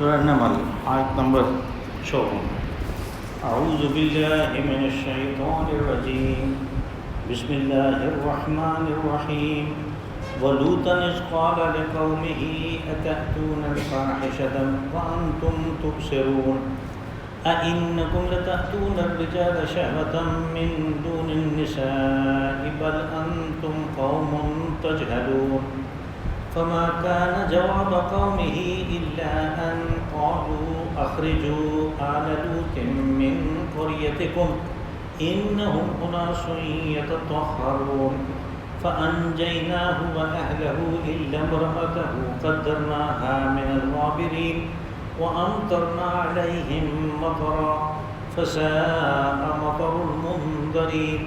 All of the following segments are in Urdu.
سورہ نمل آیت نمبر 54۔ اعوذ باللہ من الشیطان الرجیم، بسم اللہ الرحمن الرحیم۔ وَلُوطًا إِذْ قَالَ لِقَوْمِهِ أَتَأْتُونَ الْفَاحِشَةَ وَأَنْتُمْ تُبْصِرُونَ أَإِنَّكُمْ لَتَأْتُونَ الرِّجَالَ شَهْوَةً مِّن دُونِ النِّسَاءِ بَلْ أَنْتُمْ قَوْمٌ تَجْهَلُونَ فما كان جواب قومه إلا أن قالوا أخرجوا آل لوط من قريتكم إنهم أناس يتطهرون فأنجيناه وأهله إلا امرأته قدرناها من الغابرين وأمطرنا عليهم مطرا فساء مطر المنذرين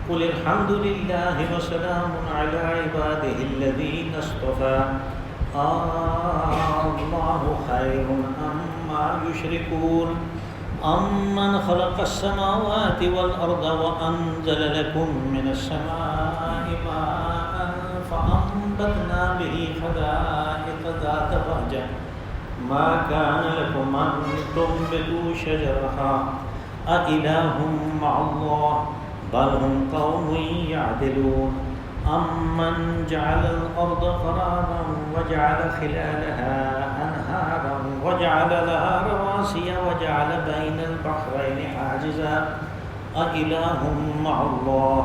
قل الحمد لله وسلام على عباده الذين اصطفى الله خير أما يشركون أمن خلق السماوات والأرض وأنزل لكم من السماء ماء فأنبتنا به حدائق ذات بهجة ما كان لكم أن تنبتوا شجرها أإله مع الله بل هم قوم يعدلون أمن جعل الأرض قرارا وجعل خلالها أنهارا وجعل لها رواسي وجعل بين البحرين حاجزا أإله مع الله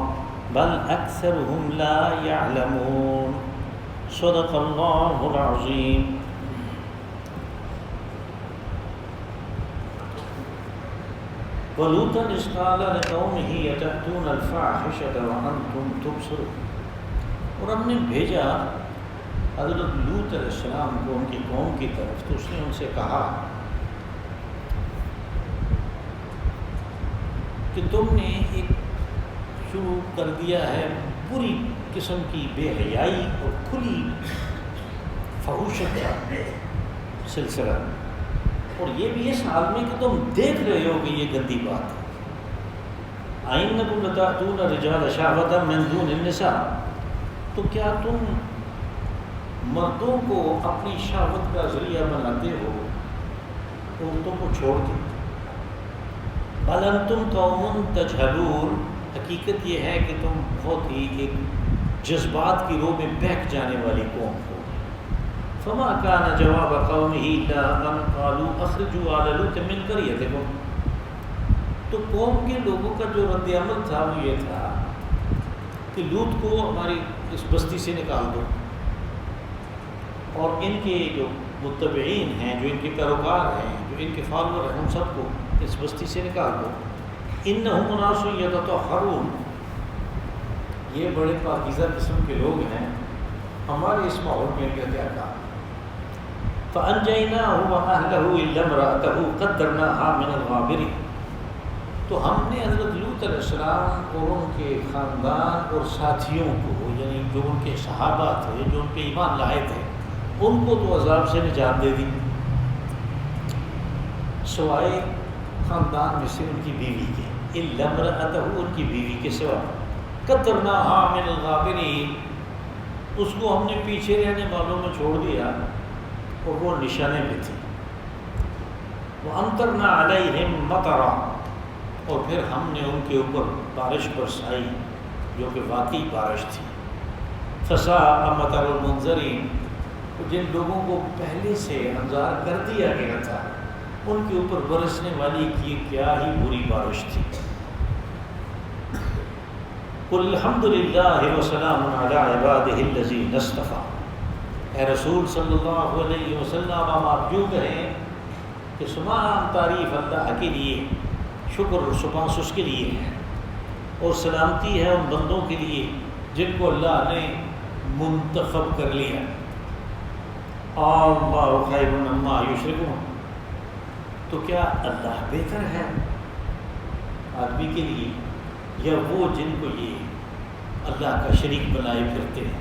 بل أكثرهم لا يعلمون صدق الله العظيم۔ وَلُوطًا إِذْ قَالَ لِقَوْمِهِ أَتَأْتُونَ الْفَاحِشَةَ وَأَنْتُمْ تُبْصِرُونَ، اور ہم نے بھیجا حضرت لوط علیہ السلام کو ان کی قوم کی طرف، تو اس نے ان سے کہا کہ تم نے ایک شروع کر دیا ہے بری قسم کی بے حیائی اور کھلی فحوشت کا سلسلہ، اور یہ بھی اس حال میں کہ تم دیکھ رہے ہو کہ یہ گندی بات ہے۔ أَإِنَّكُمْ لَتَأْتُونَ الرِّجَالَ شَهْوَةً مِّن دُونِ النِّسَاءِ، تو کیا تم مردوں کو اپنی شہوت کا ذریعہ بناتے ہو عورتوں کو چھوڑ کے؟ بل انتم قوم تجہلون، حقیقت یہ ہے کہ تم بہت ہی ایک جذبات کی رو میں بہک جانے والی قوم ہو۔ فما كان جواب قومه إلا أن قالوا أخرجوا آل لوط من قريتكم، تو قوم کے لوگوں کا جو رد عمل تھا وہ یہ تھا کہ لوط کو ہماری اس بستی سے نکال دو، اور ان کے جو متبعین ہیں، جو ان کے پیروکار ہیں، جو ان کے فالوور ہیں، ان سب کو اس بستی سے نکال دو۔ إنهم أناس يتطهرون، یہ بڑے پاکیزہ قسم کے لوگ ہیں، ہمارے اس ماحول میں کیا کام۔ فَأَنْجَيْنَاهُ وَأَهْلَهُ إِلَّا امْرَأَتَهُ قَدَّرْنَاهَا مِنَ الْغَابِرِينَ، تو ہم نے حضرت لوط علیہ السلام اور ان کے خاندان اور ساتھیوں کو، یعنی جو ان کے صحابہ تھے، جو ان پہ ایمان لائے تھے، ان کو تو عذاب سے نجات دے دی، سوائے خاندان میں سے ان کی بیوی کے، إِلَّا امْرَأَتَهُ، ان کی بیوی کے سوا، قَدَّرْنَاهَا مِنَ الْغَابِرِينَ، اس کو ہم نے پیچھے رہنے والوں میں چھوڑ دیا اور وہ نشانے میں تھی۔ وَأَمْطَرْنَا عَلَيْهِمْ مَطَرًا، اور پھر ہم نے ان کے اوپر بارش برسائی جو کہ واقعی بارش تھی۔ فَسَاءَ مَطَرُ الْمُنذَرِينَ، جن لوگوں کو پہلے سے انذار کر دیا گیا تھا ان کے اوپر برسنے والی کی کیا ہی بری بارش تھی۔ قُلْ الْحَمْدُ لِلَّهِ وَسَلَامٌ عَلَىٰ عِبَادِهِ الَّذِينَ اصْطَفَىٰ، اے رسول صلی اللہ علیہ وسلم آپ یوں کہیں کہ تمام تعریف اللہ کے لیے، شکر و سپاس اس کے لیے ہے، اور سلامتی ہے ان بندوں کے لیے جن کو اللہ نے منتخب کر لیا۔ اللہ خیر مما یشرکون، تو کیا اللہ بہتر ہے آدمی کے لیے یا وہ جن کو یہ اللہ کا شریک بنائے پھرتے ہیں؟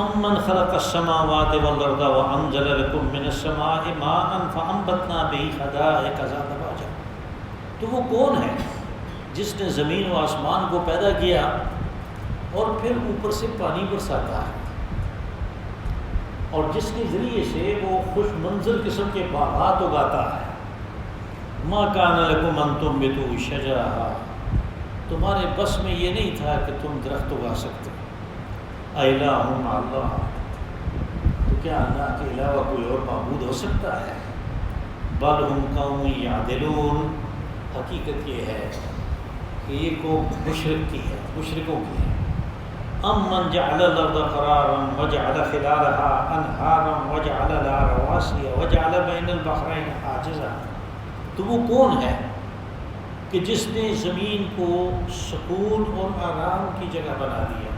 امن خلق السماوات والارض وانزل لكم من السماء ماء فانبتنا به حدائق ذات بهجة، تو وہ کون ہے جس نے زمین و آسمان کو پیدا کیا اور پھر اوپر سے پانی برساتا ہے؟ اور جس کے ذریعے سے وہ خوش منظر قسم کے باغات اگاتا ہے. ما کان لکم ان تنبتوا شجرہا، تمہارے بس میں یہ نہیں تھا کہ تم درخت اگا سکتے. الہ مع اللہ، تو کیا اللہ کے علاوہ کوئی اور معبود ہو سکتا ہے؟ بل ہم قوم یعدلون، حقیقت یہ ہے کہ یہ قوم مشرکوں کی ہے. امن جعل الارض قرارا وجعل خلالها انہارا وجعل لها رواسي وجعل بین البحرین حاجزا، تو وہ کون ہے کہ جس نے زمین کو سکون اور آرام کی جگہ بنا دیا،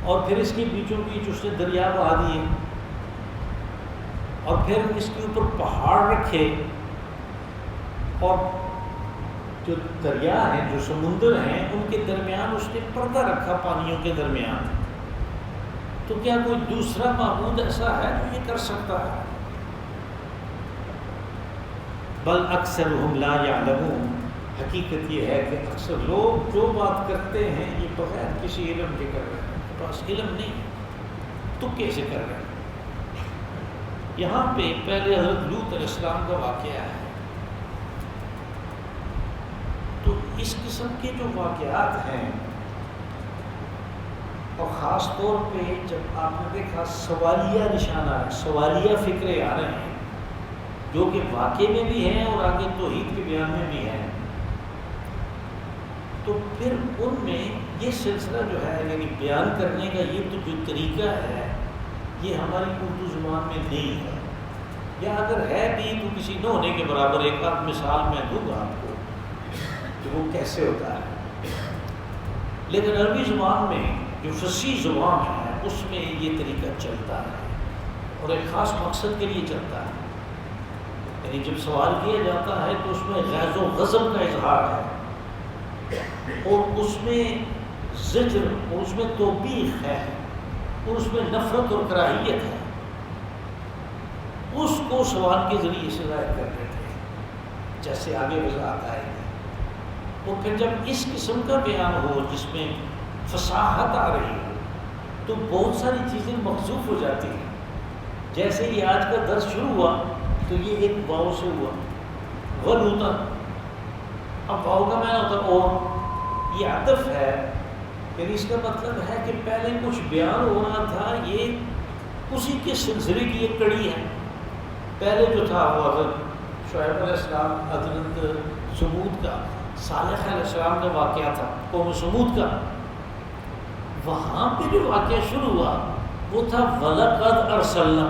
اور پھر اس کے بیچوں بیچ اس نے دریا بہا دیے، اور پھر اس کے اوپر پہاڑ رکھے، اور جو دریا ہیں، جو سمندر ہیں، ان کے درمیان اس نے پردہ رکھا پانیوں کے درمیان. تو کیا کوئی دوسرا معبود ایسا ہے جو یہ کر سکتا ہے؟ بل اکثرهم لا یعلمون، حقیقت یہ ہے کہ اکثر لوگ جو بات کرتے ہیں یہ بغیر کسی علم کے کر رہے ہیں. بس علم نہیں، تو کیسے کر رہے ہیں؟ یہاں پہ پہلے حضرت لوط علیہ السلام کا واقعہ ہے. تو اس قسم کے جو واقعات ہیں، اور خاص طور پہ جب آپ نے دیکھا سوالیہ نشانات، سوالیہ فکرے آ رہے ہیں جو کہ واقعے میں بھی ہیں اور آگے توحید کے بیان میں بھی ہیں، تو پھر ان میں یہ سلسلہ جو ہے یعنی بیان کرنے کا یہ تو جو طریقہ ہے یہ ہماری اردو زبان میں نہیں ہے، یا اگر ہے بھی تو کسی نہ ہونے کے برابر. ایک آدھ مثال میں دوں گا آپ کو کہ وہ کیسے ہوتا ہے. لیکن عربی زبان میں جو فصیح زبان ہے اس میں یہ طریقہ چلتا ہے اور ایک خاص مقصد کے لیے چلتا ہے. یعنی جب سوال کیا جاتا ہے تو اس میں غیظ و غضب کا اظہار ہے، اور اس میں زجر، اور اس میں توبیخ ہے، اور اس میں نفرت اور کراہیت ہے. اس کو سوال کے ذریعے سے ظاہر کر دیتے ہیں، جیسے آگے وضاحت آئے گی. اور پھر جب اس قسم کا بیان ہو جس میں فصاحت آ رہی ہو تو بہت ساری چیزیں محذوف ہو جاتی ہیں. جیسے یہ آج کا درس شروع ہوا تو یہ ایک واو سے ہوا، غلوطا. اب واو کا معنی ہوتا ہے اور، یہ عطف ہے، یعنی اس کا مطلب ہے کہ پہلے کچھ بیان ہو رہا تھا، یہ اسی کے سلسلے کی ایک کڑی ہے. پہلے جو تھا وہ حضرت شعیب علیہ السلام، حضرت سمود کا، صالح علیہ السلام کا واقعہ تھا قوم سمود کا. وہاں پہ جو واقعہ شروع ہوا وہ تھا وَلَقَدْ أَرْسَلْنَا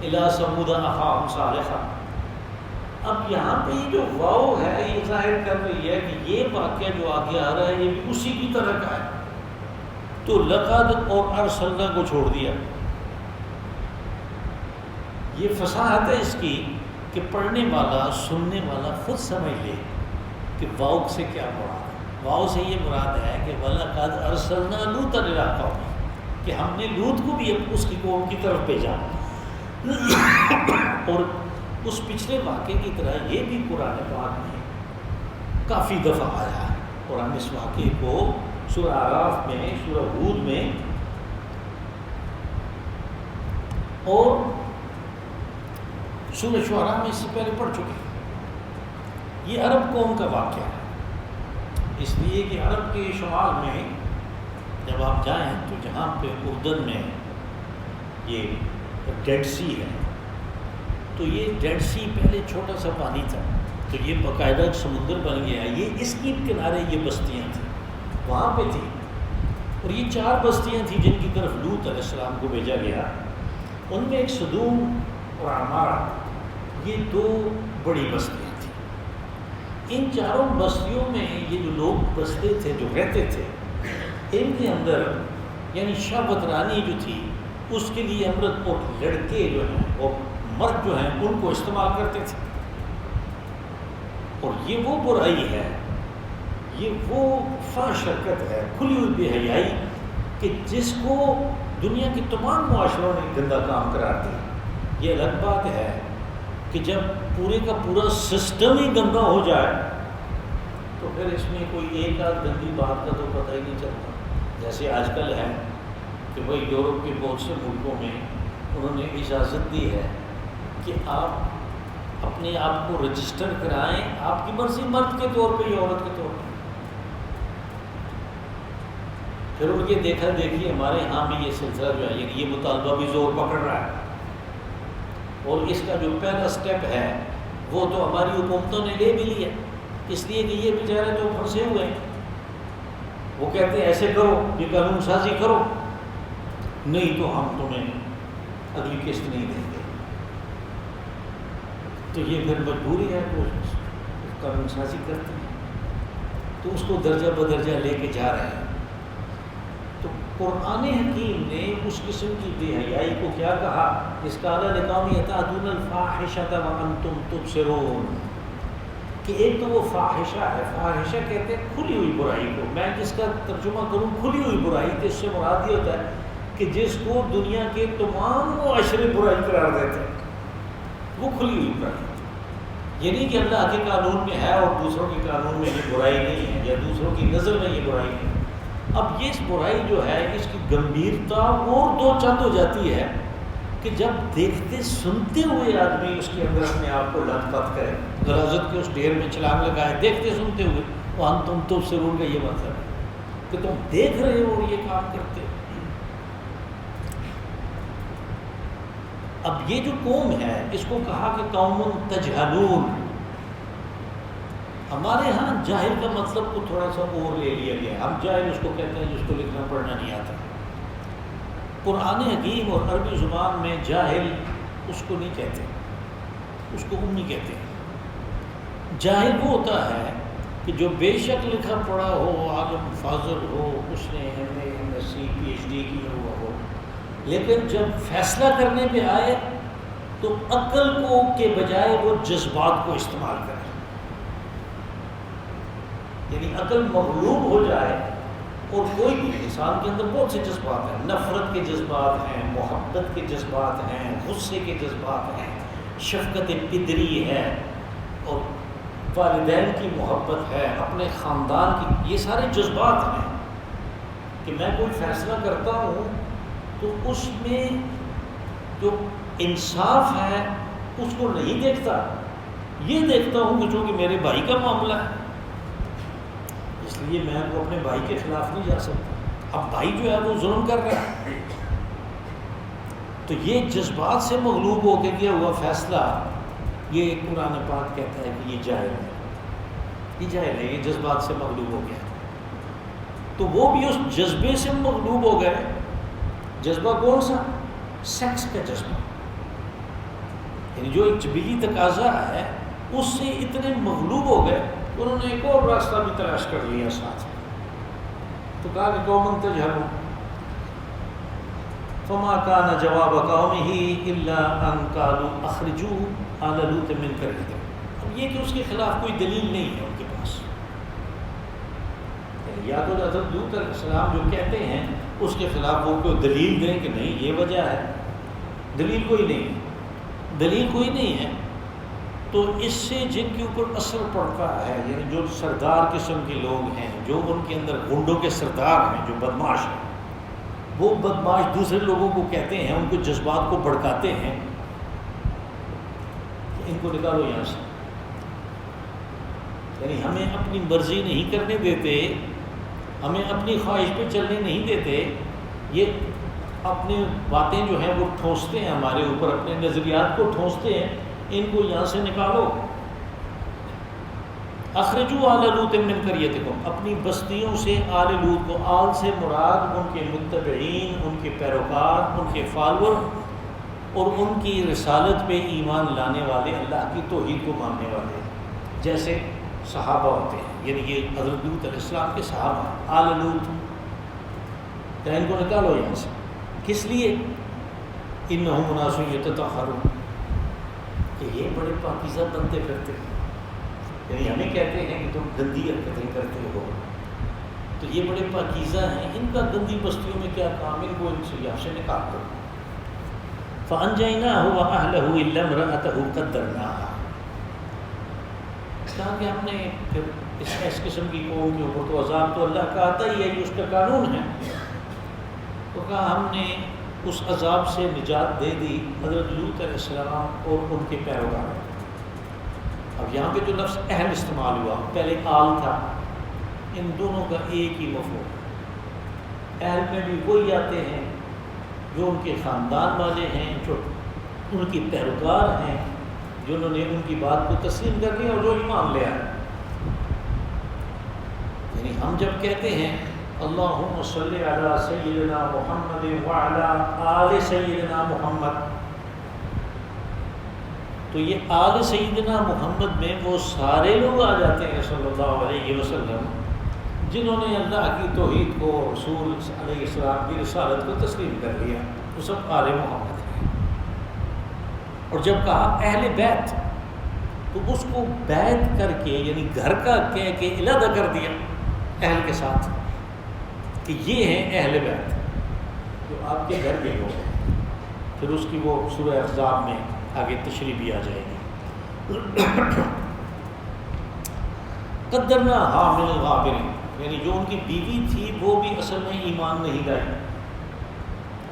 إِلَىٰ ثَمُودَ أَخَاهُمْ صَالِحًا. اب یہاں پہ یہ جو واو ہے یہ ظاہر کر رہی ہے کہ یہ واقعہ جو آگے آ رہا ہے یہ بھی اسی کی طرح کا ہے. تو لقد اور ارسلنا کو چھوڑ دیا. یہ فصاحت ہے اس کی کہ پڑھنے والا، سننے والا خود سمجھ لے کہ واو سے کیا مراد ہے. واو سے یہ مراد ہے کہ وَلَقَدْ أَرْسَلْنَا لُوطًا إِلَىٰ قَوْمِهِ، کہ ہم نے لوط کو بھی اس کی قوم کی طرف بھیجا. اور اس پچھلے واقعے کی طرح یہ بھی قرآن پاک میں کافی دفعہ آیا ہے. قرآن اس واقعے کو سورہ اعراف میں، سورہ ہود میں اور سورہ شعراء میں اس سے پہلے پڑھ چکے ہیں. یہ عرب قوم کا واقعہ ہے، اس لیے کہ عرب کے شمال میں جب آپ جائیں تو جہاں پہ اردن میں یہ ڈیڈ سی ہے، تو یہ ڈیڈ سی پہلے چھوٹا سا پانی تھا، تو یہ باقاعدہ سمندر بن گیا. یہ اس کے کنارے یہ بستیاں تھیں، وہاں پہ تھی. اور یہ 4 بستیاں تھیں جن کی طرف لوط علیہ السلام کو بھیجا گیا. ان میں ایک سدوم اور عمارہ، یہ 2 بڑی بستیاں تھیں. ان 4 بستیوں میں یہ جو لوگ بستے تھے، جو رہتے تھے، ان کے اندر یعنی شہوت رانی جو تھی اس کے لیے امرت اور لڑکے جو ہیں اور مرد جو ہیں ان کو استعمال کرتے تھے. اور یہ وہ برائی ہے، یہ وہ فحش حرکت ہے، کھلی ہوئی بے حیائی کہ جس کو دنیا کے تمام معاشروں نے گندا کام قرار دیا. یہ الگ بات ہے کہ جب پورے کا پورا سسٹم ہی گندا ہو جائے تو پھر اس میں کوئی ایک آدھ گندی بات کا تو پتہ ہی نہیں چلتا. جیسے آج کل ہے کہ بھائی یورپ کے بہت سے ملکوں میں انہوں نے اجازت دی ہے کہ آپ اپنے آپ کو رجسٹر کرائیں آپ کی مرضی، مرد کے طور پہ یا عورت کے طور پہ۔ پھر ان کے دیکھا دیکھی ہمارے ہاں بھی یہ سلسلہ جو ہے یہ مطالبہ بھی زور پکڑ رہا ہے، اور اس کا جو پہلا سٹیپ ہے وہ تو ہماری حکومتوں نے لے بھی لیا، اس لیے کہ یہ بیچارے تو پھنسے ہوئے ہیں۔ وہ کہتے ہیں ایسے کرو، یہ قانون سازی کرو، نہیں تو ہم تمہیں اگلی قسط نہیں دیں گے۔ تو یہ پھر مجبوری ہے، تو قانون سازی کرتے ہیں، تو اس کو درجہ بدرجہ لے کے جا رہے ہیں۔ تو قرآن حکیم نے اس قسم کی بے حیائی کو کیا کہا؟ اس کا اعلیٰ لقوم یتأتون الفاحشۃ وانتم تبصرون، کہ ایک تو وہ فاحشہ ہے، فاحشہ کہتے ہیں کھلی ہوئی برائی کو، میں جس کا ترجمہ کروں کھلی ہوئی برائی تو اس سے مراد یہ ہوتا ہے کہ جس کو دنیا کے تمام معاشرے برائی قرار دیتے ہیں، وہ کھلی ہوئی برائی۔ یہ نہیں کہ اللہ کے قانون میں ہے اور دوسروں کے قانون میں یہ برائی نہیں ہے، یا دوسروں کی نظر میں یہ برائی نہیں ہے۔ اب یہ اس برائی جو ہے اس کی گمبھیرتا اور دو چند ہو جاتی ہے کہ جب دیکھتے سنتے ہوئے آدمی اس کے اندر اپنے آپ کو لت پت کرے، غلاظت کے اس ڈھیر میں چھلانگ لگائے، دیکھتے سنتے ہوئے، وہاں تم تبصرون کا یہ مطلب ہے کہ تم دیکھ رہے ہو اور یہ کام کرتے ہو۔ اب یہ جو قوم ہے اس کو کہا کہ قوم تجہلون۔ ہمارے ہاں جاہل کا مطلب کو تھوڑا سا اور لے لیا گیا، ہم جاہل اس کو کہتے ہیں جس کو لکھنا پڑھنا نہیں آتا۔ قرآن حکیم اور عربی زبان میں جاہل اس کو نہیں کہتے، اس کو امی کہتے ہیں۔ جاہل وہ ہوتا ہے کہ جو بے شک لکھا پڑھا ہو، عالم فاضل ہو، اس نے MA MSc PhD کیا ہوا ہو، لیکن جب فیصلہ کرنے پہ آئے تو عقل کو کے بجائے وہ جذبات کو استعمال کرے، یعنی عقل مغلوب ہو جائے۔ اور کوئی بھی انسان کے اندر بہت سے جذبات ہیں، نفرت کے جذبات ہیں، محبت کے جذبات ہیں، غصے کے جذبات ہیں، شفقت پدری ہے، اور والدین کی محبت ہے، اپنے خاندان کی، یہ سارے جذبات ہیں کہ میں کوئی فیصلہ کرتا ہوں تو اس میں جو انصاف ہے اس کو نہیں دیکھتا، یہ دیکھتا ہوں کہ چونکہ میرے بھائی کا معاملہ ہے اس لیے میں وہ اپنے بھائی کے خلاف نہیں جا سکتا۔ اب بھائی جو ہے وہ ظلم کر رہا ہے، تو یہ جذبات سے مغلوب ہو کے کیا ہوا فیصلہ، یہ قرآن پاک کہتا ہے کہ یہ جاہل ہے، یہ جاہل ہے، یہ جذبات سے مغلوب ہو گیا۔ تو وہ بھی اس جذبے سے مغلوب ہو گئے۔ جذبہ کون سا؟ سیکس کا جذبہ، یعنی جو ایک جبلی تقاضا ہے اس سے اتنے مغلوب ہو گئے، انہوں نے ایک اور راستہ بھی تلاش کر لیا ساتھ میں، تو کہا کہ قوم تجہلون فما کان جواب قومہ الا ان قالوا اخرجوا آل لوط من قریتکم۔ اب یہ کہ اس کے خلاف کوئی دلیل نہیں ہے ان کے پاس، یا تو حضرت لوط علیہ السلام جو کہتے ہیں اس کے خلاف وہ کوئی دلیل دیں کہ نہیں یہ وجہ ہے، دلیل کوئی نہیں ہے، دلیل کوئی نہیں ہے۔ تو اس سے جن کے اوپر اثر پڑتا ہے، یعنی جو سردار قسم کے لوگ ہیں، جو ان کے اندر گنڈوں کے سردار ہیں، جو بدماش ہیں، وہ بدماش دوسرے لوگوں کو کہتے ہیں، ان کے جذبات کو بھڑکاتے ہیں کہ ان کو نکالو یہاں سے، یعنی ہمیں اپنی مرضی نہیں کرنے دیتے، ہمیں اپنی خواہش پہ چلنے نہیں دیتے، یہ اپنی باتیں جو ہیں وہ ٹھونستے ہیں ہمارے اوپر، اپنے نظریات کو ٹھونستے ہیں، ان کو یہاں سے نکالو۔ اخرجوا آل لوط من قریتکم، اپنی بستیوں سے آل لوط کو، آل سے مراد ان کے متبعین، ان کے پیروکار، ان کے فالور، اور ان کی رسالت پہ ایمان لانے والے، اللہ کی توحید کو ماننے والے، جیسے صحابہ ہوتے ہیں، یعنی یہ حضرت لوط علیہ السلام کے صحابہ، آل لوط، تو ان کو نکالو یہاں سے۔ کس لیے؟ انہم اناس یتطہرون، کہ یہ بڑے پاکیزہ بنتے پھرتے ہیں، یعنی ہمیں کہتے ہیں کہ تم گندی حرکتیں کرتے ہو، تو یہ بڑے پاکیزہ ہیں، ان کا گندی بستیوں میں کیا کام، ان کو ان سے یہاں سے نکال دو۔ فَأَنْجَيْنَاهُ وَأَهْلَهُ إِلَّا امْرَأَتَهُ قَدَّرْنَاهَا، کہا کہ ہم نے پھر اس قسم کی قوم کے اوپر تو عذاب تو اللہ کا آتا ہی ہے، یہ اس کا قانون ہے. تو کہا ہم نے اس عذاب سے نجات دے دی حضرت لوط علیہ السلام اور ان کے پیروکار. اب یہاں پہ جو لفظ اہل استعمال ہوا، پہلے آل تھا، ان دونوں کا ایک ہی مفہوم. اہل میں بھی وہی آتے ہیں جو ان کے خاندان والے ہیں، جو ان کی پیروکار ہیں، جنہوں نے ان کی بات کو تسلیم کر لیا اور جو ایمان لے آئے. یعنی ہم جب کہتے ہیں اللہم صلی علی سیدنا محمد وعلی آل سیدنا محمد، تو یہ آل سیدنا محمد میں وہ سارے لوگ آ جاتے ہیں صلی اللہ علیہ وسلم جنہوں نے اللہ کی توحید کو، رسول علیہ السلام کی رسالت کو تسلیم کر لیا، وہ سب آل محمد ہیں. اور جب کہا اہل بیت تو اس کو بیت کر کے یعنی گھر کا کہہ کے علیحدہ کر دیا اہل کے ساتھ کہ یہ ہیں اہل بیت جو آپ کے گھر کے لوگ ہیں. پھر اس کی وہ سورہ احزاب میں آگے تشریح بھی آ جائے گی. قدرنا من الغابرین، یعنی جو ان کی بیوی تھی وہ بھی اصل میں ایمان نہیں لائی.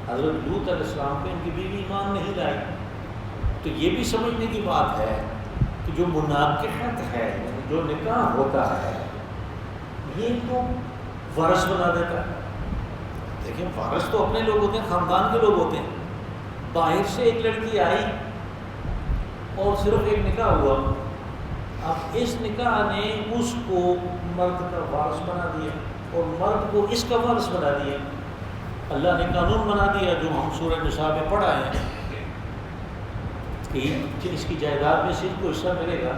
حضرت لوط علیہ السلام پہ ان کی بیوی ایمان نہیں لائی. تو یہ بھی سمجھنے کی بات ہے کہ جو مناکحت ہے، جو نکاح ہوتا ہے، یہ تو وارث بنا دیتا ہے. دیکھیں وارث تو اپنے لوگ ہوتے ہیں، خاندان کے لوگ ہوتے ہیں. باہر سے ایک لڑکی آئی اور صرف ایک نکاح ہوا، اب اس نکاح نے اس کو مرد کا وارث بنا دیا اور مرد کو اس کا وارث بنا دیا. اللہ نے قانون بنا دیا جو ہم سورہ نساء میں پڑھا ہے کہ اس کی جائیداد میں سے اس کو حصہ ملے گا.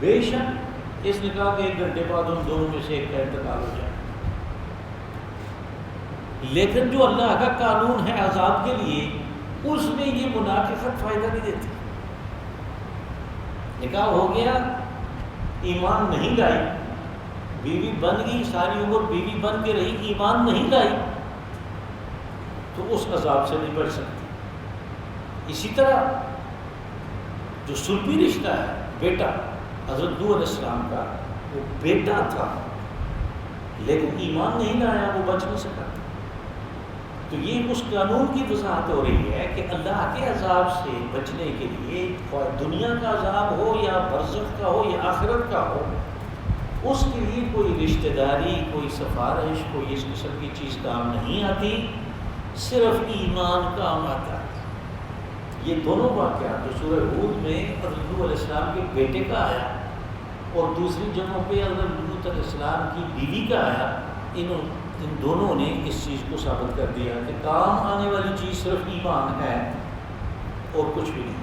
بے شک اس نکاح کے 1 گھنٹے بعد ان دونوں میں سے ایک کا انتقال ہو جائے. لیکن جو اللہ کا قانون ہے عذاب کے لیے، اس میں یہ مناکحت فائدہ نہیں دیتی. نکاح ہو گیا، ایمان نہیں لائی، بیوی بن گئی، ساری عمر بیوی بن کے رہی، ایمان نہیں لائی، تو اس عذاب سے نہیں بچ سکتی. اسی طرح جو سلبی رشتہ ہے، بیٹا حضرت نوح علیہ السلام کا وہ بیٹا تھا لیکن ایمان نہیں لایا، وہ بچ نہیں سکا. تو یہ اس قانون کی وضاحت ہو رہی ہے کہ اللہ کے عذاب سے بچنے کے لیے، دنیا کا عذاب ہو یا برزخ کا ہو یا آخرت کا ہو، اس کے لیے کوئی رشتہ داری، کوئی سفارش، کوئی اس قسم کی چیز کام نہیں آتی، صرف ایمان کام آتا ہے. یہ دونوں واقعات جو سورہ ہود میں حضرت نوح علیہ السلام کے بیٹے کا آیا اور دوسری جگہوں پہ حضرت لوط علیہ السلام کی بیوی کا آیا، ان دونوں نے اس چیز کو ثابت کر دیا کہ کام آنے والی چیز صرف ایمان ہے اور کچھ بھی نہیں.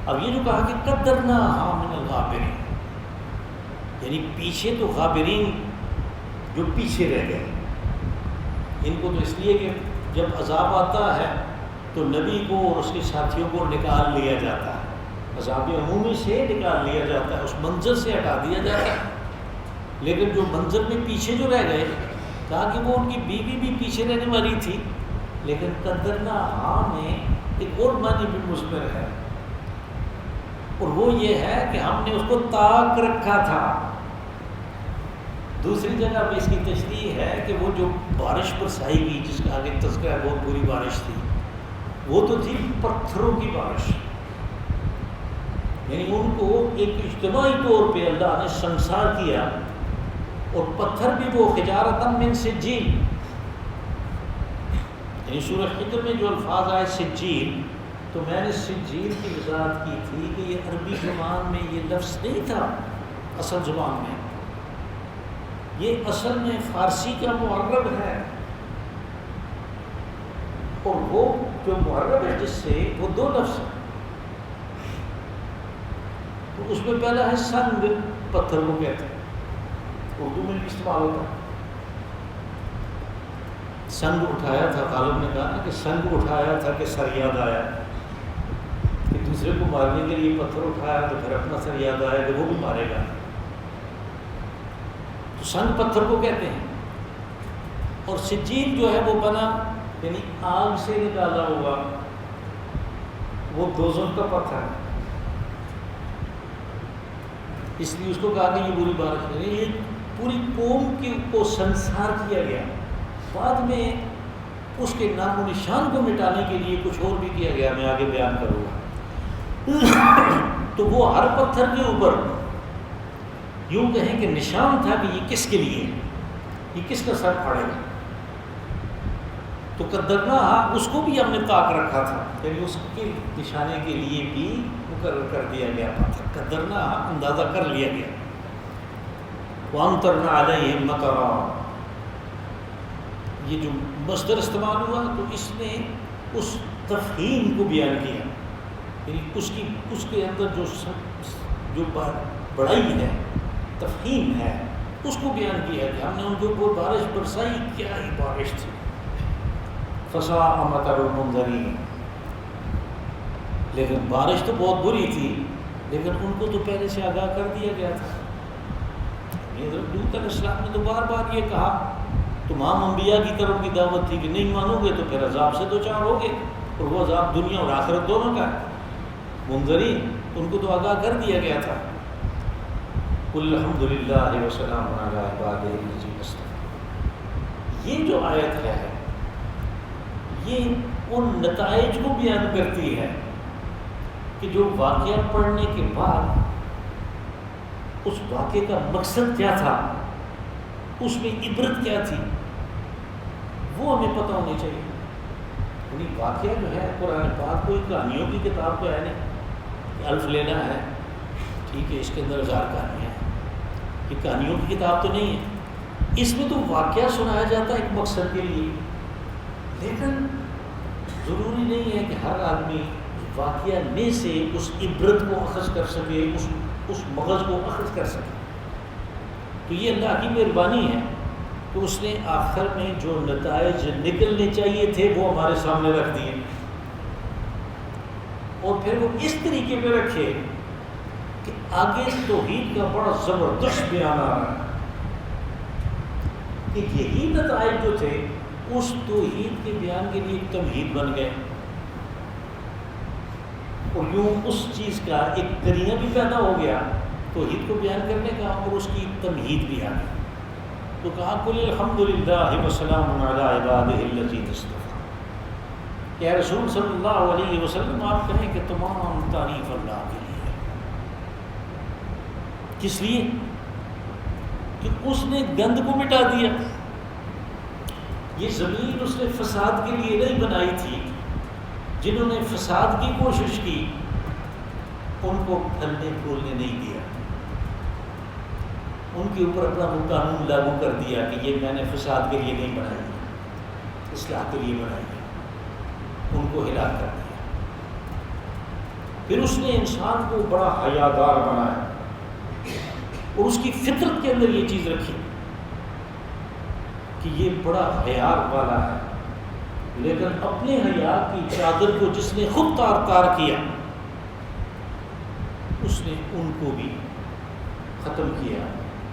اب یہ جو کہا کہ قدرنا من الغابرین، یعنی پیچھے تو غابرین جو پیچھے رہ گئے، ان کو تو اس لیے کہ جب عذاب آتا ہے تو نبی کو اور اس کے ساتھیوں کو نکال لیا جاتا ہے، عذاب عمومی سے نکال لیا جاتا ہے، اس منظر سے ہٹا دیا جاتا ہے. لیکن جو منظر میں پیچھے جو رہ گئے، کہا کہ وہ ان کی بیوی بھی پیچھے رہنے والی تھی، لیکن قدرنا میں ایک اور معنی بھی مثمر ہے، اور وہ یہ ہے کہ ہم نے اس کو طاق رکھا تھا. دوسری جگہ پہ اس کی تشریح ہے کہ وہ جو بارش برسائی گئی، جس کا آگے تذکرہ ہے، بہت بری بارش تھی، وہ تو تھی پتھروں کی بارش. یعنی ان کو ایک اجتماعی طور پہ اللہ نے سنسار کیا، اور پتھر بھی وہ حجارۃ من سجیل، یعنی سورہ حجر میں جو الفاظ آئے سجیل، تو میں نے سجیل کی وضاحت کی تھی کہ یہ عربی زبان میں یہ لفظ نہیں تھا. اصل زبان میں یہ اصل میں فارسی کا معرب ہے، اور وہ جو معرب ہے جس سے وہ 2 لفظ ہیں. تو اس میں پہلا ہے سنگ، پتھر کو کہتے ہیں، اردو میں بھی استعمال ہوتا ہے. سنگ اٹھایا تھا، غالب نے کہا کہ سنگ اٹھایا تھا کہ سر یاد آیا، کہ دوسرے کو مارنے کے لیے پتھر اٹھایا تو پھر اپنا سر یاد آیا کہ وہ بھی مارے گا. تو سنگ پتھر کو کہتے ہیں. اور سجیل جو ہے وہ بنا یعنی آگ سے نکالا ہوگا، وہ دوزخ کا پتھر ہے. اس لیے اس کو کہا کہ یہ بری بارش ہے. یہ پوری قوم کو سنسار کیا گیا. بعد میں اس کے نام و نشان کو مٹانے کے لیے کچھ اور بھی کیا گیا، میں آگے بیان کروں گا. تو وہ ہر پتھر کے اوپر یوں کہیں کہ نشان تھا کہ یہ کس کے لیے ہے، یہ کس کا سر پھاڑے گا. تو قدرناہا اس کو بھی ہم نے طاق رکھا تھا، یعنی اس کے نشانے کے لیے بھی مقرر کر دیا گیا پتھر. قدرناہا اندازہ کر لیا گیا. وَأَمْطَرْنَا عَلَيْهِمْ مَطَرًا. یہ جو مصدر استعمال ہوا تو اس نے اس تفہیم کو بیان کیا، یعنی اس کے اندر جو بڑائی ہے، تفہیم ہے، اس کو بیان کیا کہ ہم نے ان کے اوپر بارش برسائی. کیا ہی بارش تھی. فَسَاءَ مَطَرُ الْمُنذَرِينَ. لیکن بارش تو بہت بری تھی، لیکن ان کو تو پہلے سے آگاہ کر دیا گیا تھا. حضرت لوط علیہ السلام نے تو بار بار یہ کہا، تمام انبیاء کی طرف کی دعوت تھی کہ نہیں مانو گے تو پھر عذاب سے دوچار ہوگے، اور وہ عذاب دنیا اور آخرت دونوں کا ہے. منذرین، ان کو تو آگاہ کر دیا گیا تھا. قُلْ الْحَمْدُ لِلَّهِ وَسَلَامٌ عَلَىٰ عِبَادِهِ الَّذِينَ اصْطَفَىٰ. یہ جو آیت ہے یہ ان نتائج کو بیان کرتی ہے کہ جو واقعہ پڑھنے کے بعد اس واقعے کا مقصد کیا تھا، اس میں عبرت کیا تھی، وہ ہمیں پتہ ہونی چاہیے. یعنی واقعہ جو ہے قرآن پاک کوئی کہانیوں کی کتاب تو ہے نہیں، الف لینا ہے ٹھیک ہے، اس کے اندر 1000 کہانیاں ہیں، یہ کہانیوں کی کتاب تو نہیں ہے. اس میں تو واقعہ سنایا جاتا ہے ایک مقصد کے لیے، لیکن ضروری نہیں ہے کہ ہر آدمی واقعہ میں سے اس عبرت کو اخذ کر سکے، اس مغز کو اخذ کر سکے. تو یہ اللہ کی مہربانی ہے کہ اس نے آخر میں جو نتائج نکلنے چاہیے تھے وہ ہمارے سامنے رکھ دیے، اور پھر وہ اس طریقے پہ رکھے کہ آگے توحید کا بڑا زبردست بیان آ رہا ہے کہ یہی نتائج جو تھے اس توحید کے بیان کے لیے ایک تمہید بن گئے، اور یوں اس چیز کا ایک قرینہ بھی پیدا ہو گیا توحید کو بیان کرنے کا، اور اس کی تمہید بھی آ گئی. تو کہا قُلِ الْحَمْدُ لِلَّهِ وَسَلَامٌ عَلَىٰ عِبَادِهِ الَّذِينَ اصْطَفَىٰ. کہ رسول صلی اللہ علیہ وسلم آپ کہیں کہ تمام تعریف اللہ کے لیے ہے. کس لیے؟ کہ اس نے گند کو مٹا دیا. یہ زمین اس نے فساد کے لیے نہیں بنائی تھی. جنہوں نے فساد کی کوشش کی ان کو پھلنے پھولنے نہیں دیا، ان کے اوپر اپنا وہ قانون لاگو کر دیا کہ یہ میں نے فساد کے لیے نہیں بنائی ہے، اصلاح کے لیے بنائی ہے. ان کو ہلاک کر دیا. پھر اس نے انسان کو بڑا حیادار بنایا، اور اس کی فطرت کے اندر یہ چیز رکھی کہ یہ بڑا حیا والا ہے، لیکن اپنے حیا کی چادر کو جس نے خود تار کیا اس نے ان کو بھی ختم کیا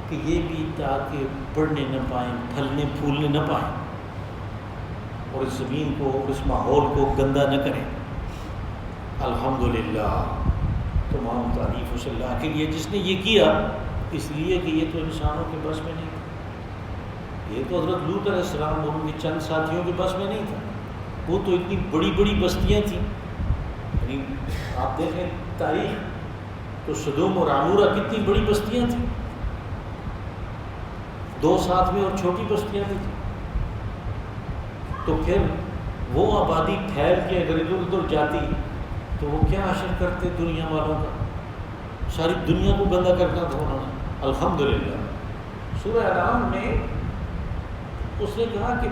کہ یہ بھی تاکہ بڑھنے نہ پائیں، پھلنے پھولنے نہ پائیں، اور اس زمین کو اور اس ماحول کو گندہ نہ کریں. الحمدللہ، تمام تعریف اس اللہ کے لیے جس نے یہ کیا، اس لیے کہ یہ تو انسانوں کے بس میں نہیں تھا. یہ تو حضرت لوط علیہ السلام اور ان کے چند ساتھیوں کے بس میں نہیں تھا. وہ تو اتنی بڑی بڑی بستیاں تھیں. یعنی آپ دیکھیں تاریخ تو سدوم اور عمورہ کتنی بڑی بستیاں تھیں، 2 ساتھ میں اور چھوٹی بستیاں بھی تھیں. تو پھر وہ آبادی پھیل کے اگر ادھر ادھر جاتی تو وہ کیا حاصل کرتے دنیا والوں کا؟ ساری دنیا کو گندہ کرنا تھا انہوں نے. الحمدللہ سورہ انعام میں اس نے کہا کہ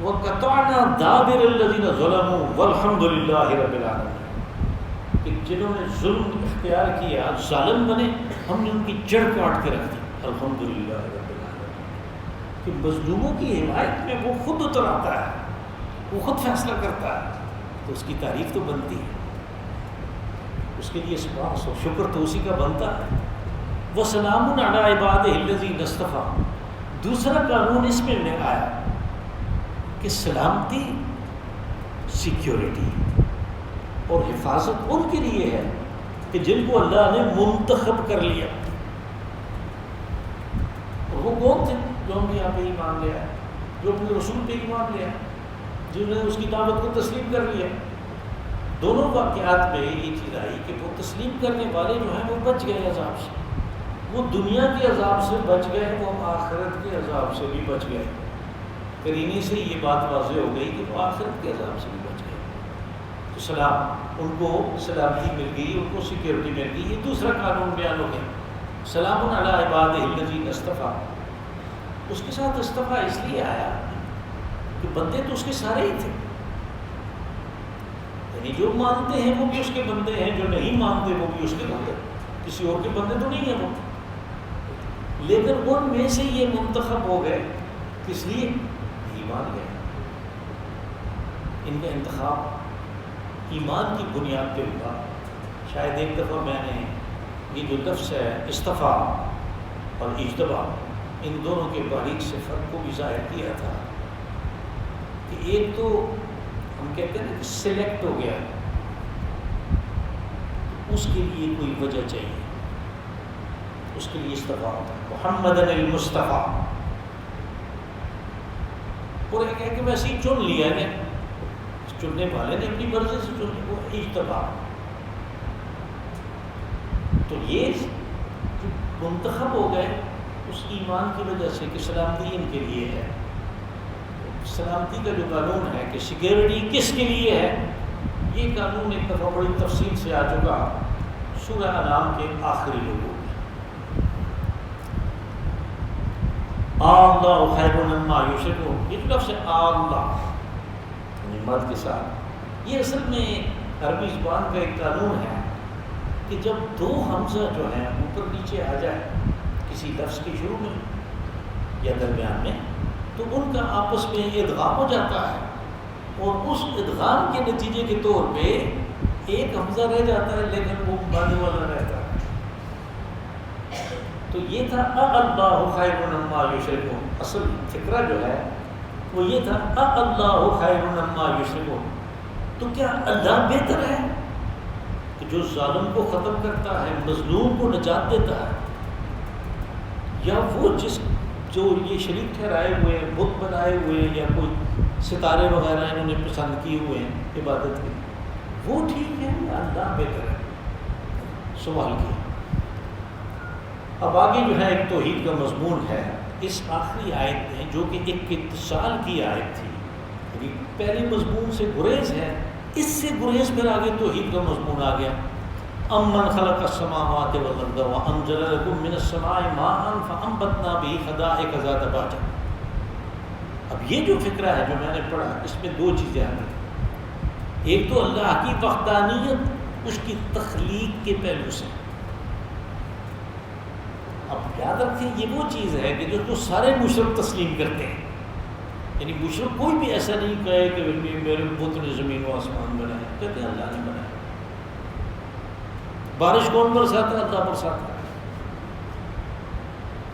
وَقَطَعْنَا دَابِرَ الَّذِينَ ظَلَمُوا وَالْحَمْدُ لِلَّهِ رَبِّ الْعَالَمِينَ. کہ جنہوں نے ظلم اختیار کیا، ظالم بنے، ہم نے ان کی جڑ کاٹ کے رکھ دی. الحمدللہ رب العالمین. کہ مظلوموں کی حمایت میں وہ خود اتر آتا ہے، وہ خود فیصلہ کرتا ہے، تو اس کی تعریف تو بنتی ہے، اس کے لیے سبحان و شکر تو اسی کا بنتا ہے. وَسَلَامٌ عَلَىٰ عِبَادِهِ الَّذِينَ اصْطَفَىٰ. دوسرا قانون اس میں آیا کہ سلامتی، سیکیورٹی اور حفاظت ان کے لیے ہے کہ جن کو اللہ نے منتخب کر لیا. اور وہ کون تھے؟ جو ہم نے یہاں پہ ایمان لیا ہے، جو اپنے رسول پہ ایمان لیا، جنہوں نے اس کی دعوت کو تسلیم کر لیا. دونوں واقعات میں یہ چیز آئی کہ وہ تسلیم کرنے والے جو ہیں وہ بچ گئے عذاب سے. وہ دنیا کے عذاب سے بچ گئے، وہ آخرت کے عذاب سے بھی بچ گئے. کرینی سے یہ بات واضح ہو گئی کہ وہ آخرت کے عذاب سے بھی بچ گئے. تو سلام، ان کو سلامتی مل گئی، ان کو سیکیورٹی مل گئی. یہ دوسرا قانون بیان ہو گیا، سلام علی عبادہ الذین اصطفیٰ. اس کے ساتھ اصطفیٰ اس لیے آیا کہ بندے تو اس کے سارے ہی تھے. یعنی جو مانتے ہیں وہ بھی اس کے بندے ہیں، جو نہیں مانتے وہ بھی اس کے بندے، کسی اور کے بندے تو نہیں ہیں وہ. لیکن ان میں سے یہ منتخب ہو گئے، کس لیے؟ ایمان گئے. ان کا انتخاب ایمان کی بنیاد پہ ہوا. شاید ایک دفعہ میں نے یہ جو لفظ ہے اصطفیٰ اور اجتباء، ان دونوں کے باریک سے فرق کو بھی ظاہر کیا تھا کہ ایک تو ہم کہتے ہیں کہ سلیکٹ ہو گیا، اس کے لیے کوئی وجہ چاہیے، اس کے لیے اصطفیٰ ہوتا ہے. محمد المصطفیٰ. اور ایک ہے کہ ویسے ہی چن لیا ہے، چننے والے نے اپنی مرضی سے چن لیا، وہ اجتباء. تو یہ جو منتخب ہو گئے اس ایمان کی وجہ سے کہ سلامتی ان کے لیے ہے. سلامتی کا جو قانون ہے کہ سیکیورٹی کس کے لیے ہے، یہ قانون ایک دفعہ بڑی تفصیل سے آ چکا سورہ انعام کے آخری لوگوں میں. اللہ خیر مما یشرکون، یہ لفظ ہے اللہ یعنی مد کے ساتھ. یہ اصل میں عربی زبان کا ایک قانون ہے کہ جب دو حمزہ جو ہیں اوپر نیچے آ جائے کسی لفظ کے شروع میں یا درمیان میں، تو ان کا آپس میں ادغام ہو جاتا ہے، اور اس ادغام کے نتیجے کے طور پہ ایک حمزہ رہ جاتا ہے لیکن وہ مد والا رہتا ہے. تو یہ تھا اللہ خیر مما یشرکون. اصل فکرہ جو ہے وہ یہ تھا اللہ خیر مما یشرکون. تو کیا اللہ بہتر ہے کہ جو ظالم کو ختم کرتا ہے، مظلوم کو نجات دیتا ہے، یا وہ جو یہ شریک ٹھہرائے ہوئے ہیں، بت بنائے ہوئے ہیں، یا کوئی ستارے وغیرہ انہوں نے پسند کیے ہوئے ہیں عبادت کے، وہ ٹھیک ہے یا اللہ بہتر ہے؟ سوال کیا. اب آگے جو ہے ایک توحید کا مضمون ہے اس آخری آیت میں، جو کہ ایک اتصال کی آیت تھی. یعنی پہلے مضمون سے گریز ہے، اس سے گریز پھر آگے توحید کا مضمون آ گیا. امن خلق السماوات والارض وانزل لكم من السماء ماء فانبتنا به حدائق ذات بہجہ. اب یہ جو فکرہ ہے جو میں نے پڑھا، اس میں دو چیزیں آ گئی. ایک تو اللہ کی وحدانیت، اس کی تخلیق کے پہلو سے. اب یاد رکھیں یہ وہ چیز ہے کہ جو سارے مشرک تسلیم کرتے ہیں. یعنی مشرک کوئی بھی ایسا نہیں کہے کہ میرے بت نے زمین و آسمان بنائے، کہتے ہیں اللہ نے بنایا. بارش کون برساتا ہے؟ اللہ برساتا ہے.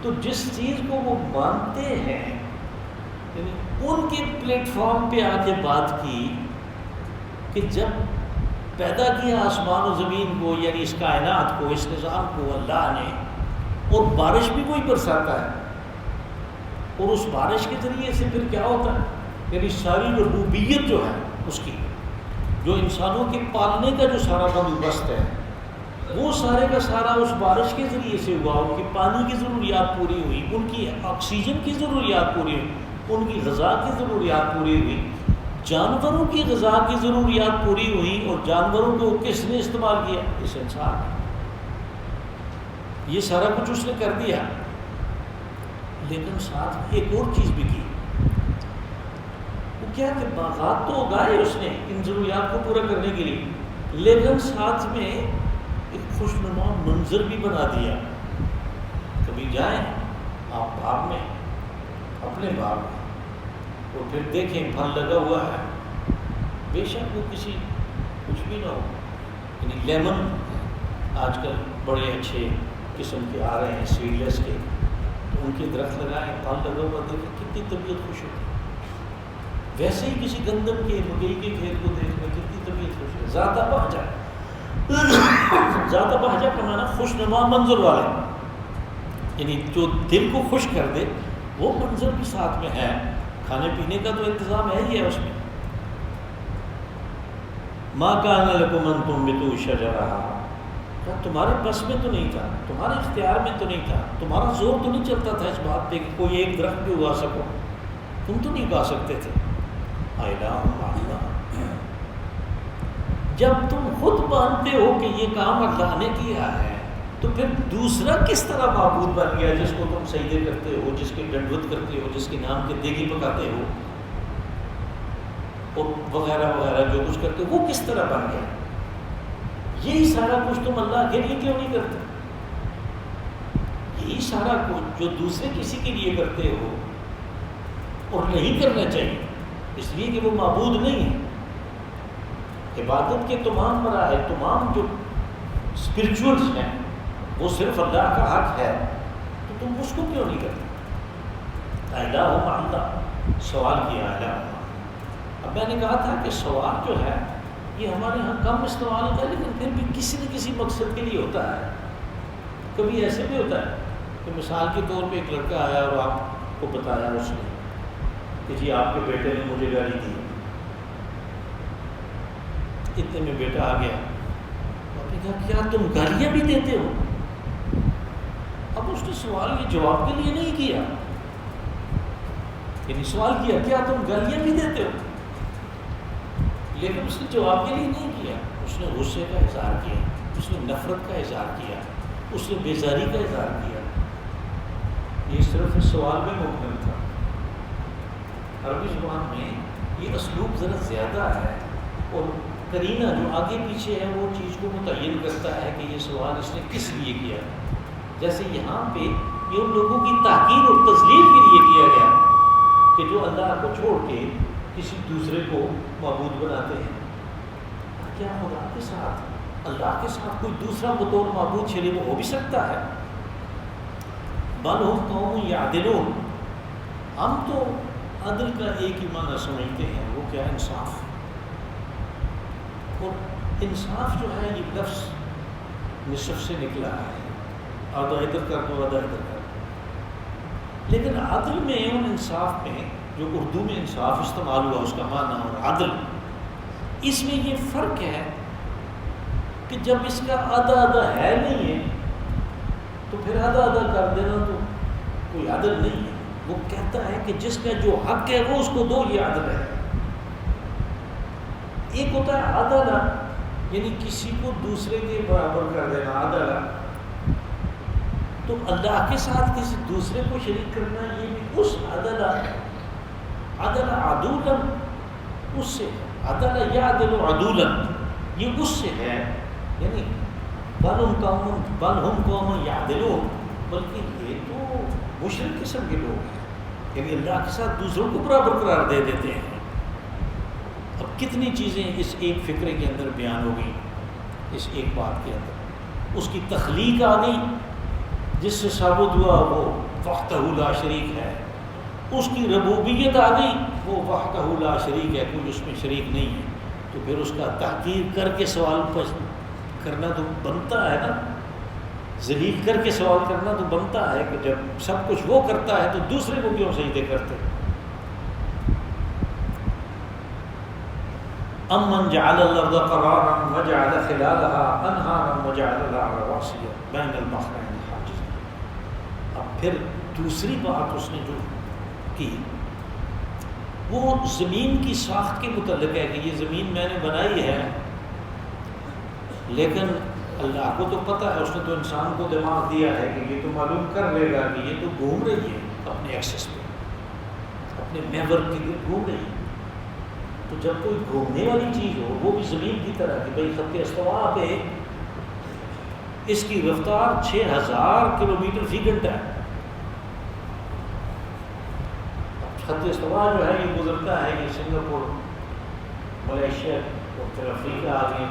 تو جس چیز کو وہ مانتے ہیں، یعنی ان کے پلیٹ فارم پہ آ کے بات کی کہ جب پیدا کیا آسمان و زمین کو، یعنی اس کائنات کو، اس نظام کو اللہ نے، اور بارش بھی کوئی برساتا ہے، اور اس بارش کے ذریعے سے پھر کیا ہوتا ہے، یعنی ساری ربوبیت جو ہے اس کی، جو انسانوں کے پالنے کا جو سارا بندوبست ہے، وہ سارے کا سارا اس بارش کے ذریعے سے ہوا. ان کی پانی کی ضروریات پوری ہوئی، ان کی آکسیجن کی ضروریات پوری ہوئی، ان کی غذا کی ضروریات پوری ہوئی، جانوروں کی غذا کی ضروریات پوری ہوئی. اور جانوروں کو کس نے استعمال کیا؟ اس انسان نے. یہ سارا کچھ اس نے کر دیا، لیکن ساتھ میں ایک اور چیز بھی کی. وہ کیا کہ باغات تو اگائے اس نے ان ضروریات کو پورا کرنے کے لیے، لیکن ساتھ میں ایک خوشنما منظر بھی بنا دیا. کبھی جائیں آپ باغ میں، اپنے باغ میں، اور پھر دیکھیں پھل لگا ہوا ہے، بے شک وہ کسی کچھ بھی نہ ہو. یعنی لیمن آج کل بڑے اچھے قسم کے آ رہے ہیں سیڈ لیس کے، تو ان کے درخت لگائیں، پھل لگا ہوا دیکھیں، کتنی طبیعت خوش ہوتی ہے. ویسے ہی کسی گندم کے، مکئی کے کھیت کو دیکھ میں کتنی طبیعت خوش ہے. زیادہ بہجہ ذات بہجہ کا معنی خوش نما منظر والا، یعنی جو دل کو خوش کر دے وہ منظر بھی ساتھ میں ہے، کھانے پینے کا تو انتظام ہے ہی ہے اس میں۔ ما کان لکم ان تنبتوا شجرہا، تمہارے بس میں تو نہیں تھا، تمہارے اختیار میں تو نہیں تھا، تمہارا زور تو نہیں چلتا تھا اس بات پہ کہ کوئی ایک درخت بھی اگا سکو، تم تو نہیں اگا سکتے تھے۔ الہ مع اللہ، جب تم خود مانتے ہو کہ یہ کام اللہ نے کیا ہے تو پھر دوسرا کس طرح معبود بن گیا جس کو تم سجدے کرتے ہو، جس کی ڈنڈوت کرتے ہو، جس کے نام کے دیگی پکاتے ہو اور وغیرہ وغیرہ جو کچھ کرتے ہو، وہ کس طرح بن گیا؟ یہی سارا کچھ تم اللہ کے لیے کیوں نہیں کرتے؟ یہی سارا کچھ جو دوسرے کسی کے لیے کرتے ہو اور نہیں کرنا چاہیے، اس لیے کہ وہ معبود نہیں ہے۔ عبادت کے تمام مراحل، تمام جو اسپرچولس ہیں وہ صرف اللہ کا حق ہے، تو تم اس کو کیوں نہیں کرتے؟ الہ مع اللہ، سوال کیا الہ مع اللہ۔ اب میں نے کہا تھا کہ سوال جو ہے یہ ہمارے یہاں کم استعمال ہوتا ہے، لیکن پھر بھی کسی نہ کسی مقصد کے لیے ہوتا ہے۔ کبھی ایسے بھی ہوتا ہے کہ مثال کے طور پہ ایک لڑکا آیا اور آپ کو بتایا اس نے کہ جی آپ کے بیٹے نے مجھے گالی دی، اتنے میں بیٹا آ گیا اور نے کہا کیا تم گالیاں بھی دیتے ہو؟ اب اس نے سوال یہ جواب کے لیے نہیں کیا، یعنی سوال کیا کیا تم گالیاں بھی دیتے ہو، لیکن اس نے جواب کے لیے نہیں کیا، اس نے غصے کا اظہار کیا، اس نے نفرت کا اظہار کیا، اس نے بیزاری کا اظہار کیا۔ یہ صرف اس سوال میں مکمل تھا۔ عربی زبان میں یہ اسلوب ذرا زیادہ ہے اور قرینہ جو آگے پیچھے ہے وہ چیز کو متعین کرتا ہے کہ یہ سوال اس نے کس لیے کیا۔ جیسے یہاں پہ یہ ان لوگوں کی تحقیر اور تذلیل کے لیے کیا گیا کہ جو اللہ کو چھوڑ کے کسی دوسرے کو معبود بناتے ہیں۔ کیا خدا کے ساتھ، اللہ کے ساتھ کوئی دوسرا بطور معبود شریک ہو بھی سکتا ہے؟ بل ہم قوم یعدلون، ہم تو عدل کا ایک ہی معنی سمجھتے ہیں، وہ کیا؟ انصاف۔ اور انصاف جو ہے یہ لفظ نصف سے نکلا ہے، آدھا ادھر کر دو آدھا ادھر کر دو، لیکن عدل میں اور انصاف میں جو اردو میں انصاف استعمال ہوا اس کا معنی اور عدل، اس میں یہ فرق ہے کہ جب اس کا آدھا آدھا ہے نہیں ہے تو پھر آدھا آدھا کر دینا تو کوئی عدل نہیں ہے۔ وہ کہتا ہے کہ جس کا جو حق ہے وہ اس کو دو، یہ عدل ہے۔ ایک ہوتا ہے عدل، یعنی کسی کو دوسرے کے برابر کر دینا، عدل۔ تو اللہ کے ساتھ کسی دوسرے کو شریک کرنا یہ بھی اس عدل عدولا اس سے، عدل یعدل عدولا یہ اس سے ہے، یعنی بل ہم قوم یعدلون، بلکہ یہ تو مشرک قسم کے لوگ ہیں، یعنی اللہ کے ساتھ دوسروں کو برابر قرار دے دیتے ہیں۔ اب کتنی چیزیں اس ایک فکرے کے اندر بیان ہو گئی، اس ایک بات کے اندر اس کی تخلیق آ گئی جس سے ثابت ہوا وہ وحدہ لا شریک ہے، اس کی ربوبیت آ گئی وہ وحدہ لا شریک ہے، کوئی اس میں شریک نہیں ہے، تو پھر اس کا تحقیق کر کے سوال کرنا تو بنتا ہے نا، ذلیل کر کے سوال کرنا تو بنتا ہے کہ جب سب کچھ وہ کرتا ہے تو دوسرے کو کیوں سجدے کرتے؟ امن جعل الارض قرارا وجعل خلالها انہارا وجعل لها رواسي بین البحرین حاجزا۔ اب پھر دوسری بات اس نے جو کی وہ زمین کی ساخت کے متعلق ہے کہ یہ زمین میں نے بنائی ہے، لیکن اللہ کو تو پتہ ہے، اس نے تو انسان کو دماغ دیا ہے کہ یہ تو معلوم کر لے گا کہ یہ تو گھوم رہی ہے اپنے ایکسس پہ، اپنے محور کے لیے گھوم رہی ہے۔ تو جب کوئی گھومنے والی چیز ہو وہ بھی زمین کی طرح کہ بھائی خط استوا پہ اس کی رفتار 6000 کلومیٹر فی گھنٹہ ہے، خط استوا جو ہے یہ گزرتا ہے، یہ سنگاپور، ملیشیا اور پھر افریقہ آگے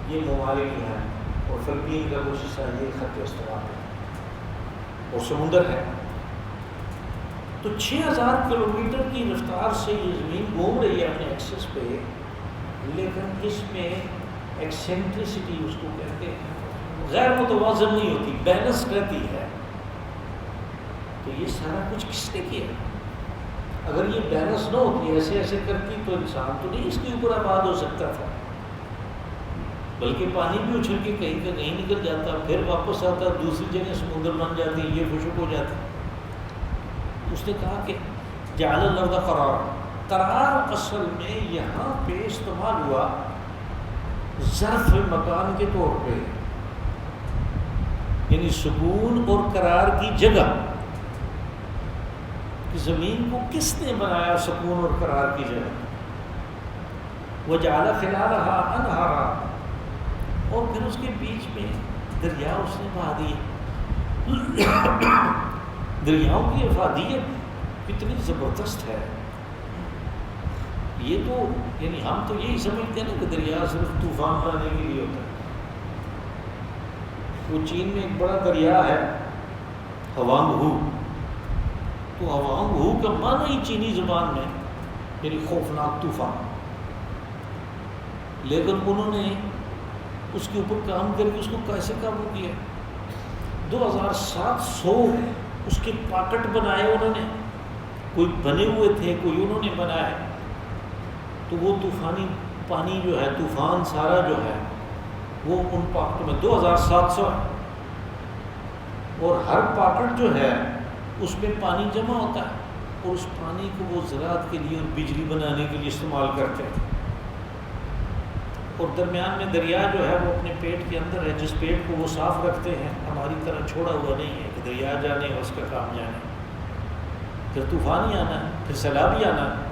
یہ ممالک ہیں، اور فلپین کا کچھ حصہ یہ خط استوا ہے اور سمندر ہے۔ تو 6000 کلومیٹر کی رفتار سے یہ زمین گھوم رہی ہے اپنے ایکسس پہ، لیکن اس میں ایکسینٹریسٹی اس کو کہتے ہیں، غیر متوازن نہیں ہوتی، بیلنس رہتی ہے. تو یہ سارا کچھ کس نے کیا؟ اگر یہ بیلنس نہ ہوتی، ایسے ایسے کرتی، تو انسان تو نہیں اس کے اوپر آباد ہو سکتا تھا، بلکہ پانی بھی اچھل کے کہیں کا کہیں نکل جاتا، پھر واپس آتا، دوسری جگہ سمندر بن جاتی، یہ خشک ہو جاتی. اس نے کہا کہ جعل الارض قرار. قرار اصل میں یہاں پہ استعمال ہوا ظرف مکان کے طور پہ، یعنی سکون اور قرار کی جگہ. کہ زمین کو کس نے بنایا سکون اور قرار کی جگہ؟ وجعل خلالها انہارا، اور پھر اس کے بیچ میں دریا اس نے بہا دیے. دریاؤں کی افادیت کتنی زبردست ہے. یہ تو یعنی ہم تو یہی سمجھتے ہیں نا کہ دریا صرف طوفان لانے کے لیے ہوتا ہے. وہ چین میں ایک بڑا دریا ہے ہوانگ ہو. تو ہوانگ ہو کا معنی ہی چینی زبان میں یعنی خوفناک طوفان. لیکن انہوں نے اس کے اوپر کام کر کے اس کو کیسے قابو کیا؟ 2700 اس کے پاکٹ بنائے انہوں نے، کوئی بنے ہوئے تھے، کوئی انہوں نے بنائے. تو وہ طوفانی پانی جو ہے، طوفان سارا جو ہے وہ ان پاکٹوں میں 2700 ہے. اور ہر پاکٹ جو ہے اس میں پانی جمع ہوتا ہے، اور اس پانی کو وہ زراعت کے لیے اور بجلی بنانے کے لیے استعمال کرتے ہیں. اور درمیان میں دریا جو ہے وہ اپنے پیٹ کے اندر ہے، جس پیٹ کو وہ صاف رکھتے ہیں، ہماری طرح چھوڑا ہوا نہیں ہے کہ دریا جانے اور اس کا کام جانے. پھر طوفان ہی آنا ہے، پھر سیلاب ہی آنا ہے،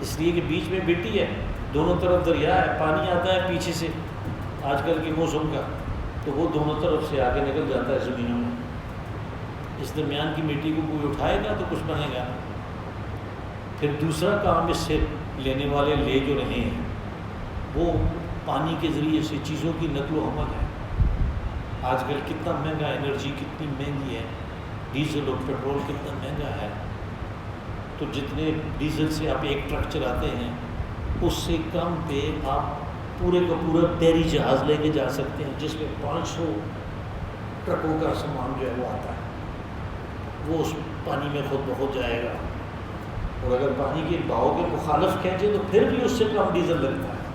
اس لیے کہ بیچ میں مٹی ہے، دونوں طرف دریا ہے، پانی آتا ہے پیچھے سے آج کل کے موسم کا، تو وہ دونوں طرف سے آگے نکل جاتا ہے زمینوں میں. اس درمیان کی مٹی کو کوئی اٹھائے گا تو کچھ بنے گا. پھر دوسرا کام اس سے لینے والے لے جو رہے ہیں وہ پانی کے ذریعے سے چیزوں کی نقل و حمل ہے. آج کل کتنا مہنگا، انرجی کتنی مہنگی ہے، ڈیزل اور پیٹرول کتنا مہنگا ہے. تو جتنے ڈیزل سے آپ ایک ٹرک چلاتے ہیں اس سے کم پہ آپ پورے کا پورا بحری جہاز لے کے جا سکتے ہیں، جس میں 500 ٹرکوں کا سامان جو ہے وہ آتا ہے. وہ اس پانی میں خود بخود جائے گا. اور اگر پانی کے بہاؤ کے مخالف کھینچے تو پھر بھی اس سے کم ڈیزل لگتا ہے،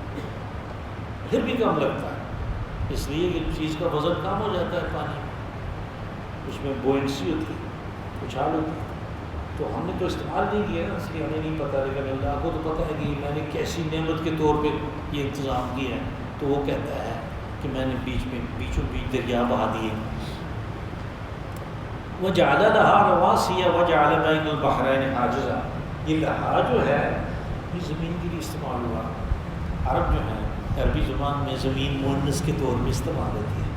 پھر بھی کم لگتا ہے. اس لیے کہ چیز کا وزن کم ہو جاتا ہے پانی میں، اس میں بوئنسی ہوتی ہے، اچھال ہوتی ہے. تو ہم نے تو استعمال نہیں کیا نا، اس لیے ہمیں نہیں پتہ. لیکن اللہ کو تو پتہ ہے کہ میں نے کیسی نعمت کے طور پہ یہ انتظام کیا ہے. تو وہ کہتا ہے کہ میں نے بیچوں بیچ دریا بہا دیے. وَجَعَلَ لَهَا رَوَاسِيَ وَجَعَلَ بَيْنَ الْبَحْرَيْنِ حَاجِزًا. یہ لہا جو ہے یہ زمین کے لیے استعمال ہوا. عرب جو ہے عربی زبان میں زمین مؤنث کے طور میں استعمال ہوتی ہے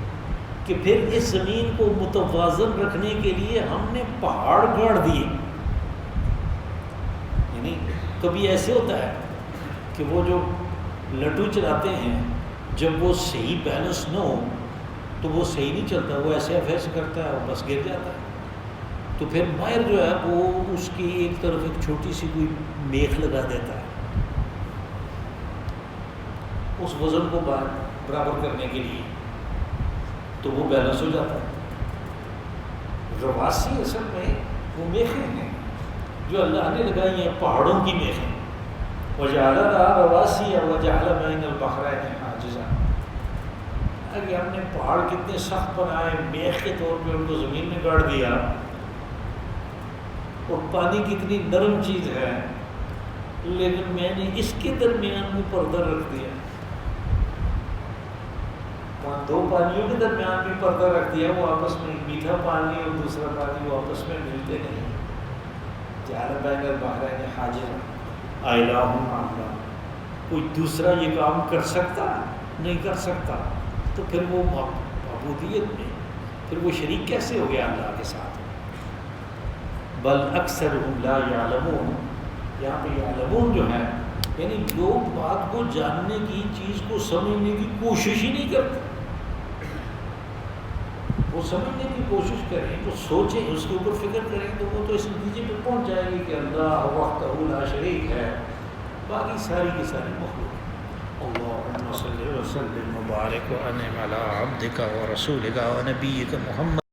کہ پھر اس زمین کو متوازن رکھنے کے لیے ہم نے پہاڑ گاڑ دیے. یعنی کبھی ایسے ہوتا ہے کہ وہ جو لٹو چلاتے ہیں جب وہ صحیح بیلنس نہ ہو تو وہ صحیح نہیں چلتا، وہ ایسے ایسے کرتا ہے اور بس گر جاتا ہے. تو پھر ماہر جو ہے وہ اس کی ایک طرف ایک چھوٹی سی کوئی میخ لگا دیتا ہے اس وزن کو برابر کرنے کے لیے، تو وہ بیلنس ہو جاتا ہے. رواسی اصل میں وہ میخیں ہیں جو اللہ نے لگائی ہیں، پہاڑوں کی میخیں. وَجَعَلَ لَهَا رَوَاسِيَ وَجَعَلَ بَيْنَ الْبَحْرَيْنِ حَاجِزًا. اگر ہم نے پہاڑ کتنے سخت بنائے، میخ کے طور پہ ان کو زمین میں گاڑ دیا، اور پانی کتنی نرم چیز ہے، لیکن میں نے اس کے درمیان میں پردہ رکھ دیا. دو پانیوں کے درمیان بھی پردہ رکھ دیا، وہ آپس میں میٹھا پانی اور دوسرا پانی وہ آپس میں ملتے نہیں. جعل بین البحرین حاجزا الہ مع اللہ. کوئی دوسرا یہ کام کر سکتا نہیں کر سکتا، تو پھر وہ معبودیت میں پھر وہ شریک کیسے ہو گیا اللہ کے ساتھ؟ بل اکثرهم لا یعلمون. یہاں پہ یعلمون جو ہے یعنی لوگ بات کو جاننے کی، چیز کو سمجھنے کی کوشش ہی نہیں کرتے. وہ سمجھنے کی کوشش کریں، وہ سوچیں، اس کے اوپر فکر کریں تو وہ تو اس نتیجے پہ پہنچ جائے گی کہ اللہ وحدہ لا شریک ہے، باقی ساری کی ساری مخلوق. اللهم صل وسلم وبارك وانعم على عبدك ورسولك ونبيك محمد